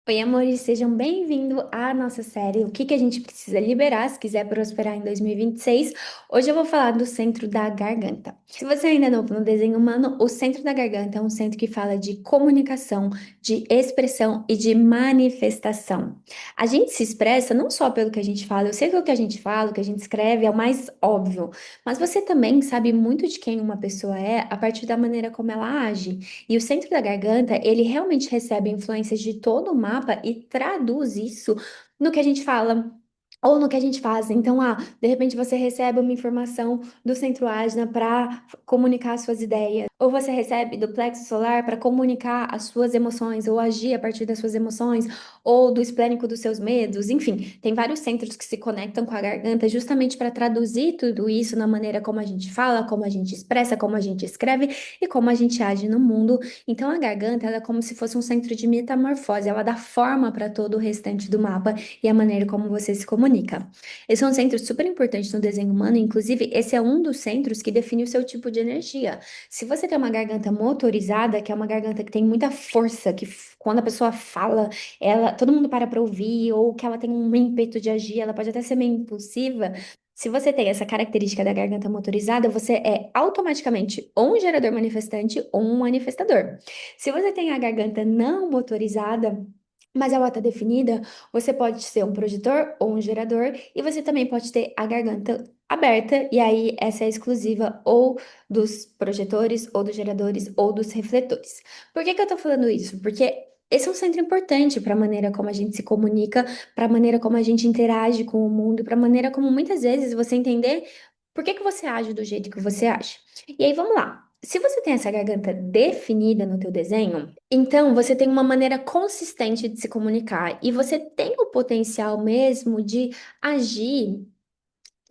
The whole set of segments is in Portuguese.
Oi, amores, sejam bem-vindos à nossa série O que que a gente precisa liberar se quiser prosperar em 2026. Hoje eu vou falar do centro da garganta. Se você ainda não viu no desenho humano, o centro da garganta é um centro que fala de comunicação, de expressão e de manifestação. A gente se expressa não só pelo que a gente fala, eu sei que o que a gente fala, o que a gente escreve é o mais óbvio, mas você também sabe muito de quem uma pessoa é a partir da maneira como ela age. E o centro da garganta, ele realmente recebe influências de todo o mapa e traduz isso no que a gente fala. Ou no que a gente faz. Então, de repente você recebe uma informação do centro ágina para comunicar suas ideias. Ou você recebe do plexo solar para comunicar as suas emoções, ou agir a partir das suas emoções, ou do esplênico dos seus medos. Enfim, tem vários centros que se conectam com a garganta justamente para traduzir tudo isso na maneira como a gente fala, como a gente expressa, como a gente escreve e como a gente age no mundo. Então a garganta, ela é como se fosse um centro de metamorfose, ela dá forma para todo o restante do mapa e a maneira como você se comunica. Esse é um centro super importante no desenho humano, inclusive esse é um dos centros que define o seu tipo de energia. Se você tem uma garganta motorizada, que é uma garganta que tem muita força, quando a pessoa fala, todo mundo para ouvir, ou que ela tem um ímpeto de agir, ela pode até ser meio impulsiva. Se você tem essa característica da garganta motorizada, você é automaticamente ou um gerador manifestante ou um manifestador. Se você tem a garganta não motorizada, mas ela está definida, você pode ser um projetor ou um gerador, e você também pode ter a garganta aberta, e aí essa é exclusiva ou dos projetores, ou dos geradores, ou dos refletores. Por que que eu tô falando isso? Porque esse é um centro importante para a maneira como a gente se comunica, para a maneira como a gente interage com o mundo, para a maneira como muitas vezes você entender por que que você age do jeito que você age. E aí vamos lá. Se você tem essa garganta definida no teu desenho, então você tem uma maneira consistente de se comunicar e você tem o potencial mesmo de agir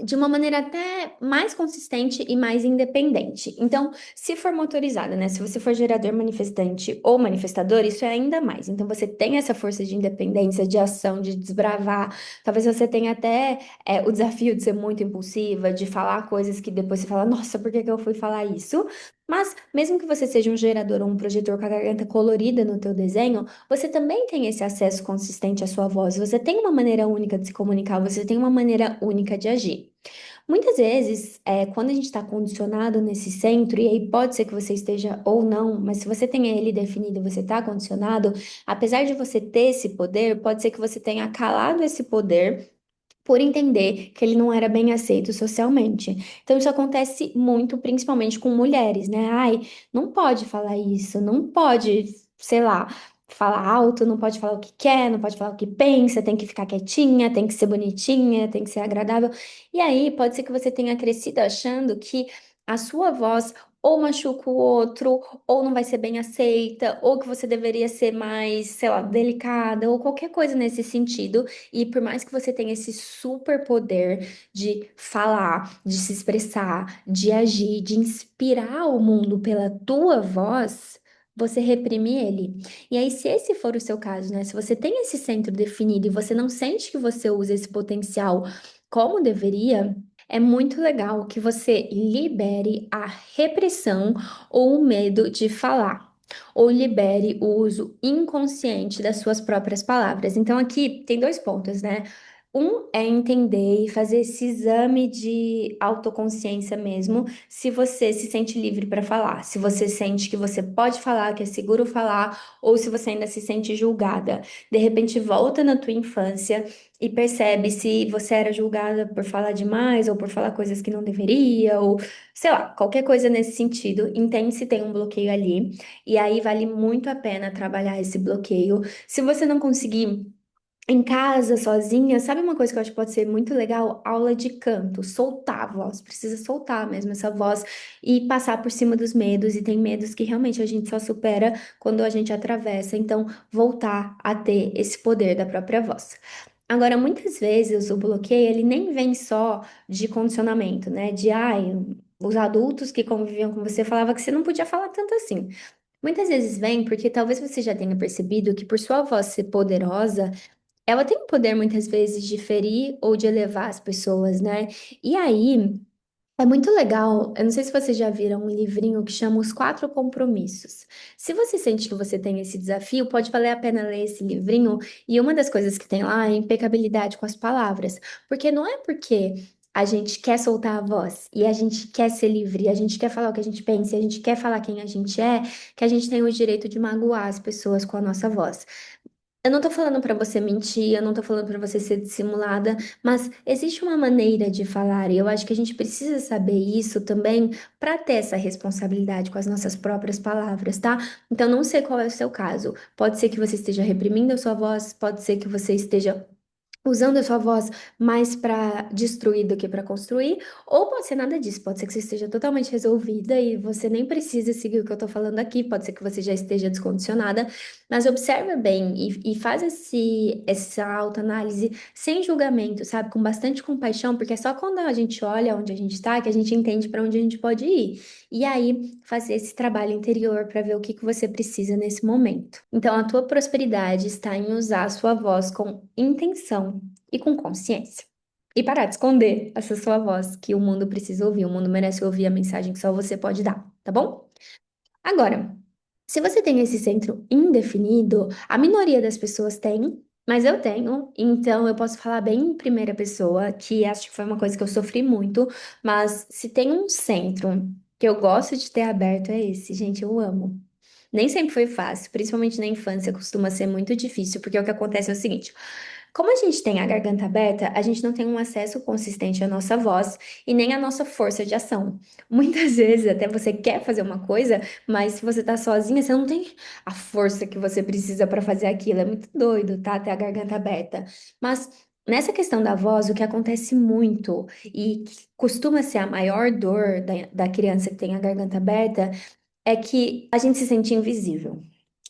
de uma maneira até mais consistente e mais independente. Então, se for motorizada, né? Se você for gerador manifestante ou manifestador, isso é ainda mais. Então, você tem essa força de independência, de ação, de desbravar. Talvez você tenha até o desafio de ser muito impulsiva, de falar coisas que depois você fala, nossa, por que que eu fui falar isso? Mas, mesmo que você seja um gerador ou um projetor com a garganta colorida no teu desenho, você também tem esse acesso consistente à sua voz. Você tem uma maneira única de se comunicar, você tem uma maneira única de agir. Muitas vezes, quando a gente está condicionado nesse centro, e aí pode ser que você esteja ou não, mas se você tem ele definido, você está condicionado, apesar de você ter esse poder, pode ser que você tenha calado esse poder por entender que ele não era bem aceito socialmente. Então, isso acontece muito, principalmente com mulheres, né? Ai, não pode falar isso, não pode, sei lá, falar alto, não pode falar o que quer, não pode falar o que pensa, tem que ficar quietinha, tem que ser bonitinha, tem que ser agradável. E aí, pode ser que você tenha crescido achando que a sua voz ou machuca o outro, ou não vai ser bem aceita, ou que você deveria ser mais, sei lá, delicada, ou qualquer coisa nesse sentido. E por mais que você tenha esse super poder de falar, de se expressar, de agir, de inspirar o mundo pela tua voz, você reprime ele. E aí, se esse for o seu caso, né? Se você tem esse centro definido e você não sente que você usa esse potencial como deveria, é muito legal que você libere a repressão ou o medo de falar ou libere o uso inconsciente das suas próprias palavras. Então, aqui tem dois pontos, né? Um é entender e fazer esse exame de autoconsciência mesmo, se você se sente livre para falar, se você sente que você pode falar, que é seguro falar, ou se você ainda se sente julgada. De repente, volta na tua infância e percebe se você era julgada por falar demais, ou por falar coisas que não deveria, ou sei lá, qualquer coisa nesse sentido. Entende se tem um bloqueio ali. E aí vale muito a pena trabalhar esse bloqueio. Se você não conseguir em casa, sozinha, sabe uma coisa que eu acho que pode ser muito legal? Aula de canto, soltar a voz, precisa soltar mesmo essa voz e passar por cima dos medos. E tem medos que realmente a gente só supera quando a gente atravessa. Então, voltar a ter esse poder da própria voz. Agora, muitas vezes o bloqueio ele nem vem só de condicionamento, né? De ai, os adultos que conviviam com você falavam que você não podia falar tanto assim. Muitas vezes vem porque talvez você já tenha percebido que por sua voz ser poderosa, ela tem o poder muitas vezes de ferir ou de elevar as pessoas, né? E aí. É muito legal. Eu não sei se vocês já viram um livrinho que chama Os Quatro Compromissos. Se você sente que você tem esse desafio, pode valer a pena ler esse livrinho. E uma das coisas que tem lá é impecabilidade com as palavras. Porque não é porque a gente quer soltar a voz e a gente quer ser livre, e a gente quer falar o que a gente pensa, e a gente quer falar quem a gente é, que a gente tem o direito de magoar as pessoas com a nossa voz. Eu não tô falando pra você mentir, eu não tô falando pra você ser dissimulada, mas existe uma maneira de falar, e eu acho que a gente precisa saber isso também pra ter essa responsabilidade com as nossas próprias palavras, tá? Então, não sei qual é o seu caso. Pode ser que você esteja reprimindo a sua voz, pode ser que você esteja usando a sua voz mais para destruir do que para construir, ou pode ser nada disso, pode ser que você esteja totalmente resolvida e você nem precisa seguir o que eu tô falando aqui, pode ser que você já esteja descondicionada, mas observa bem e faz essa autoanálise sem julgamento, sabe? Com bastante compaixão, porque é só quando a gente olha onde a gente tá que a gente entende para onde a gente pode ir. E aí, fazer esse trabalho interior para ver o que que você precisa nesse momento. Então, a tua prosperidade está em usar a sua voz com intenção e com consciência. E parar de esconder essa sua voz que o mundo precisa ouvir. O mundo merece ouvir a mensagem que só você pode dar, tá bom? Agora, se você tem esse centro indefinido, a minoria das pessoas tem, mas eu tenho, então eu posso falar bem em primeira pessoa, que acho que foi uma coisa que eu sofri muito, mas se tem um centro que eu gosto de ter aberto é esse, gente, eu amo. Nem sempre foi fácil, principalmente na infância, costuma ser muito difícil, porque o que acontece é o seguinte: como a gente tem a garganta aberta, a gente não tem um acesso consistente à nossa voz e nem à nossa força de ação. Muitas vezes até você quer fazer uma coisa, mas se você tá sozinha, você não tem a força que você precisa para fazer aquilo. É muito doido, tá? Ter a garganta aberta. Mas nessa questão da voz, o que acontece muito e que costuma ser a maior dor da criança que tem a garganta aberta é que a gente se sente invisível.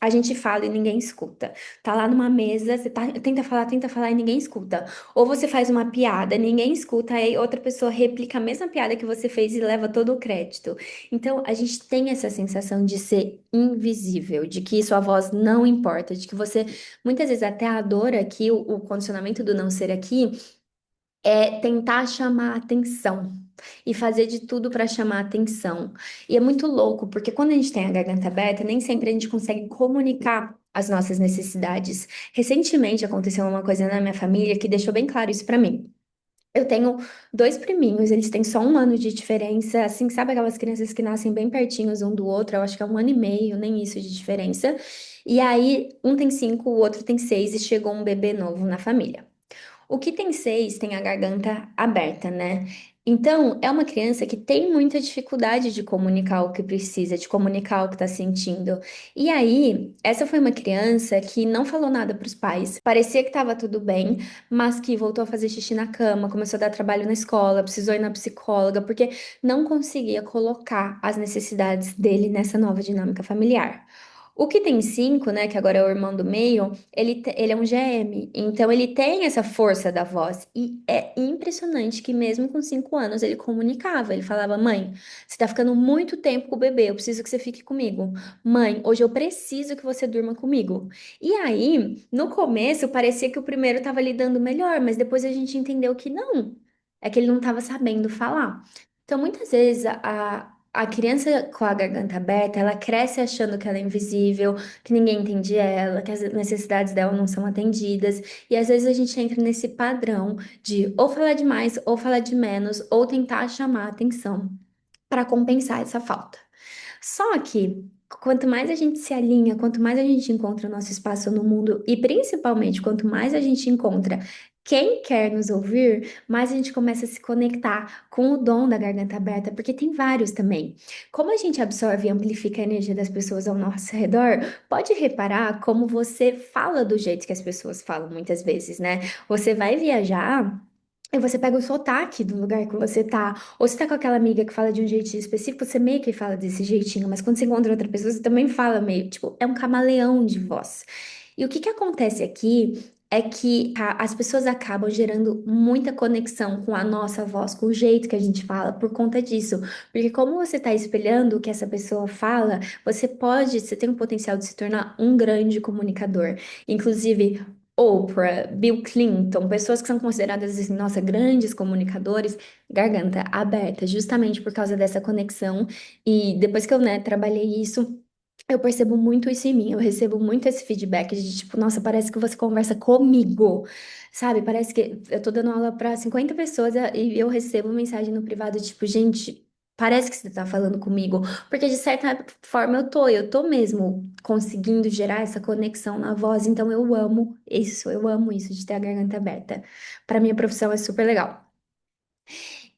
A gente fala e ninguém escuta. Tá lá numa mesa, você tenta falar e ninguém escuta. Ou você faz uma piada, ninguém escuta, aí outra pessoa replica a mesma piada que você fez e leva todo o crédito. Então, a gente tem essa sensação de ser invisível, de que sua voz não importa, de que você muitas vezes até adora aqui o condicionamento do não ser aqui é tentar chamar atenção e fazer de tudo para chamar atenção. E é muito louco, porque quando a gente tem a garganta aberta, nem sempre a gente consegue comunicar as nossas necessidades. Recentemente aconteceu uma coisa na minha família que deixou bem claro isso para mim. Eu tenho dois priminhos, eles têm só um ano de diferença, assim, sabe aquelas crianças que nascem bem pertinhos um do outro? Eu acho que é um ano e meio, nem isso de diferença. E aí, um tem 5, o outro tem 6 e chegou um bebê novo na família. O que tem 6 tem a garganta aberta, né? Então, é uma criança que tem muita dificuldade de comunicar o que precisa, de comunicar o que está sentindo. E aí, essa foi uma criança que não falou nada para os pais. Parecia que estava tudo bem, mas que voltou a fazer xixi na cama, começou a dar trabalho na escola, precisou ir na psicóloga, porque não conseguia colocar as necessidades dele nessa nova dinâmica familiar. O que tem 5, né, que agora é o irmão do meio, ele é um GM, então ele tem essa força da voz. E é impressionante que mesmo com 5 anos ele comunicava. Ele falava: Mãe, você tá ficando muito tempo com o bebê, eu preciso que você fique comigo. Mãe, hoje eu preciso que você durma comigo. E aí, no começo, parecia que o primeiro tava lidando melhor, mas depois a gente entendeu que não. É que ele não tava sabendo falar. Então, muitas vezes a criança com a garganta aberta, ela cresce achando que ela é invisível, que ninguém entende ela, que as necessidades dela não são atendidas. E às vezes a gente entra nesse padrão de ou falar demais, ou falar de menos, ou tentar chamar atenção para compensar essa falta. Só que quanto mais a gente se alinha, quanto mais a gente encontra o nosso espaço no mundo e principalmente quanto mais a gente encontra quem quer nos ouvir, mais a gente começa a se conectar com o dom da garganta aberta, porque tem vários também. Como a gente absorve e amplifica a energia das pessoas ao nosso redor, pode reparar como você fala do jeito que as pessoas falam muitas vezes, né? Você vai viajar. E você pega o sotaque do lugar que você tá. Ou você tá com aquela amiga que fala de um jeitinho específico, você meio que fala desse jeitinho, mas quando você encontra outra pessoa, você também fala meio, tipo, é um camaleão de voz. E o que que acontece aqui é que as pessoas acabam gerando muita conexão com a nossa voz, com o jeito que a gente fala, por conta disso. Porque como você tá espelhando o que essa pessoa fala, você tem o potencial de se tornar um grande comunicador. Inclusive, Oprah, Bill Clinton, pessoas que são consideradas assim, nossa, grandes comunicadores, garganta aberta, justamente por causa dessa conexão. E depois que eu, né, trabalhei isso, eu percebo muito isso em mim. Eu recebo muito esse feedback de tipo, nossa, parece que você conversa comigo, sabe? Parece que eu tô dando aula para 50 pessoas e eu recebo mensagem no privado, tipo, gente. Parece que você tá falando comigo, porque de certa forma eu tô mesmo conseguindo gerar essa conexão na voz, então eu amo isso de ter a garganta aberta. Para minha profissão é super legal.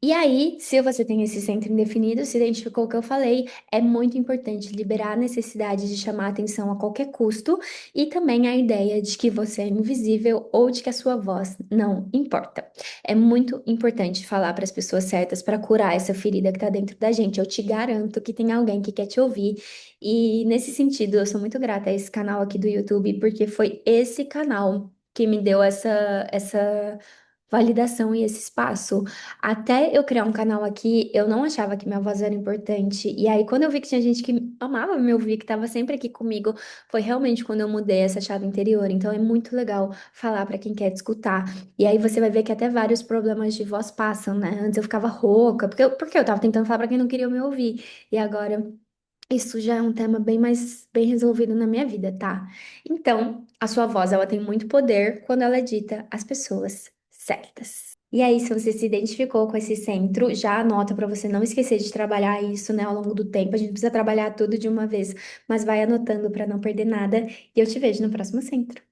E aí, se você tem esse centro indefinido, se identificou o que eu falei, é muito importante liberar a necessidade de chamar atenção a qualquer custo e também a ideia de que você é invisível ou de que a sua voz não importa. É muito importante falar para as pessoas certas para curar essa ferida que está dentro da gente. Eu te garanto que tem alguém que quer te ouvir. E nesse sentido, eu sou muito grata a esse canal aqui do YouTube, porque foi esse canal que me deu essa validação e esse espaço. Até eu criar um canal aqui, eu não achava que minha voz era importante. E aí, quando eu vi que tinha gente que amava me ouvir, que estava sempre aqui comigo, foi realmente quando eu mudei essa chave interior. Então, é muito legal falar para quem quer te escutar. E aí, você vai ver que até vários problemas de voz passam, né? Antes eu ficava rouca, porque eu tava tentando falar para quem não queria me ouvir. E agora. Isso já é um tema bem mais bem resolvido na minha vida, tá? Então, a sua voz, ela tem muito poder quando ela é dita às pessoas certas. E aí, se você se identificou com esse centro, já anota para você não esquecer de trabalhar isso, né, ao longo do tempo. A gente precisa trabalhar tudo de uma vez, mas vai anotando para não perder nada. E eu te vejo no próximo centro.